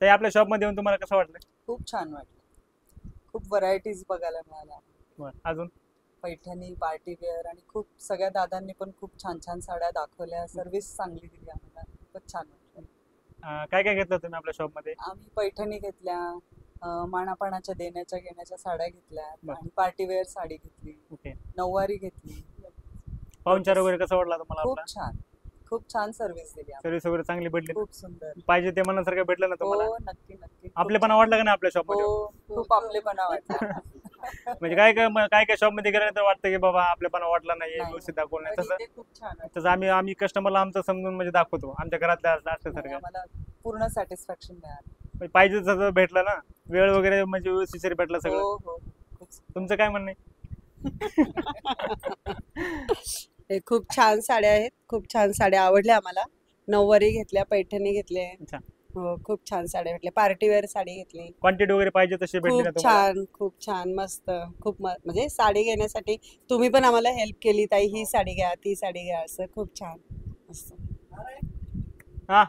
ते आपल्या शॉप मध्ये येऊन तुम्हाला कसं वाटलं? खूप छान वाटलं. खूप व्हरायटीज बघायला मिळाल्या. बरं, अजून पैठणी, पार्टी वेअर आणि खूप सगळ्या दादांनी पण खूप छान छान साड्या दाखवल्या. सर्व्हिस चांगली दिली आम्हाला. खूपच छान वाटलं. काय काय घेतलं तुम्ही आपल्या शॉप मध्ये? आम्ही पैठणी घेतल्या, मानापानाच्या देण्याच्या घेण्याच्या साड्या घेतल्या बरं. आणि पार्टी वेअर साडी घेतली, ओके. नऊवारी घेतली. पाहुणचार वगैरे कसा वाटला तुम्हाला खूप आपला? छान, खूप छान सर्व्हिस दिली आम्हाला. सर्व्हिस वगैरे चांगली भेटली ना? खूप सुंदर. पाहिजे ते मनासारखं भेटलं ना तुम्हाला? हो, नक्की नक्की. आपलेपणा वाटलं का नाही आपल्या शॉप मध्ये? हो, खूप आपलेपणा वाटला. म्हणजे काय शॉप मध्ये गेल्यानंतर वाटतं की बाबा आपल्यापणा वाटला नाही, नाही. व्यवस्थित दाखवलं नाही. पण तसं इथे खूप छान वाटलं. तसं आम्ही कस्टमरला आमचं समजून म्हणजे दाखवतो आमच्या घरातल्या आणि असल्यासारखं. आम्हाला पूर्ण सॅटिस्फॅक्शन मिळालं. म्हणजे पाहिजे तसं भेटलं ना, वेळ वगैरे म्हणजे व्यवस्थित भेटलं सगळं. हो हो, खूप तुमचं काय म्हणणं आहे? हे खूप छान साड्या आहेत. खूप छान साड्या आवडल्या आम्हाला. नऊवारी घेतल्या, पैठणी घेतले. अच्छा. हो, खूप छान साड्या भेटल्या. पार्टी वेअर साडी घेतली. क्वांटिटी वगैरे पाहिजे तशी भेटली ना खूप तुम्हाला? छान, खूप छान, मस्त. म्हणजे साडी घेण्यासाठी तुम्ही पण आम्हाला हेल्प केली, ताई ही साडी घ्या, ती साडी घ्या, असं खूप छान. मस्त. हा,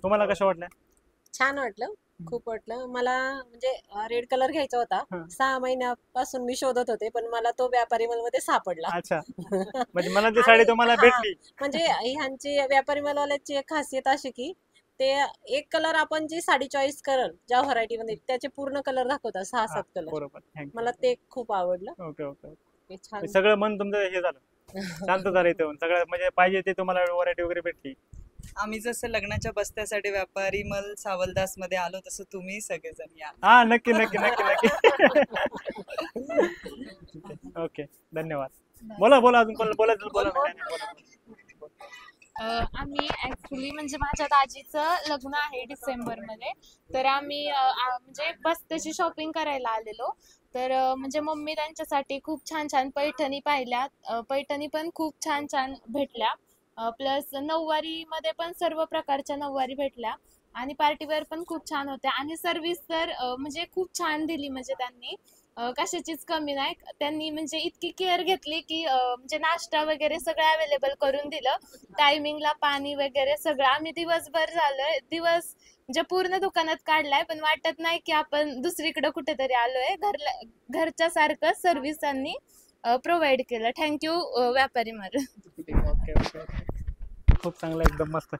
तुम्हाला कसं वाटलं? छान वाटलं, खूप वाटलं मला. म्हणजे रेड कलर घ्यायचा होता. हं. 6 महिन्यापासून मी शोधत होते, पण मला तो व्यापारी मॉलमध्ये सापडला. अच्छा. म्हणजे मला ती साडी आणि तुम्हाला हा, भेटली. म्हणजे ह्यांची व्यापारी मॉलवाल्याची एक खासियत अशी की ते एक कलर आपण जी साडी चॉईस करल ज्या व्हरायटी मध्ये त्याचे पूर्ण कलर दाखवतात, 6-7 हा, कलर. बरोबर. थँक्यू. मला ते खूप आवडलं. Okay okay. ते छान. सगळं मन तुमचं हे झालं, शांत झालं इथे येऊन. सगळं म्हणजे पाहिजे ते तुम्हाला व्हरायटी वगैरे भेटली. आम्ही जसं लग्नाच्या बस्त्यासाठी व्यापारी मल सावलदास मध्ये आलो, तसं तुम्ही सगळेजण या. हा, नक्की नक्की नक्की नक्की. ओके, धन्यवाद. बोला बोला, अजून बोलायचं बोला ना, काय नाही, बोला. आम्ही ऍक्च्युली म्हणजे माझ्या दाजीचं लग्न आहे डिसेंबरमध्ये, तर आम्ही म्हणजे बस्त्याची शॉपिंग करायला आलेलो. तर म्हणजे मम्मी त्यांच्यासाठी खूप छान छान पैठणी पाहिल्यात. पैठणी पण खूप छान छान भेटल्या. प्लस नऊवारीमध्ये पण सर्व प्रकारच्या नऊवारी भेटल्या आणि पार्टीवेअर पण खूप छान होत्या आणि सर्व्हिस तर म्हणजे खूप छान दिली. म्हणजे त्यांनी कशाचीच कमी नाही. त्यांनी म्हणजे इतकी केअर घेतली की म्हणजे नाश्ता वगैरे सगळं अवेलेबल करून दिलं. टायमिंगला पाणी वगैरे सगळं. आम्ही दिवसभर झालं, दिवस म्हणजे पूर्ण दुकानात काढलाय, पण वाटत नाही की आपण दुसरीकडे कुठेतरी आलोय. घरच्या सारखं सर्व्हिस त्यांनी प्रोव्हाइड केलं. थँक्यू व्यापारी मला. Okay okay. खूप चांगलं, एकदम मस्त.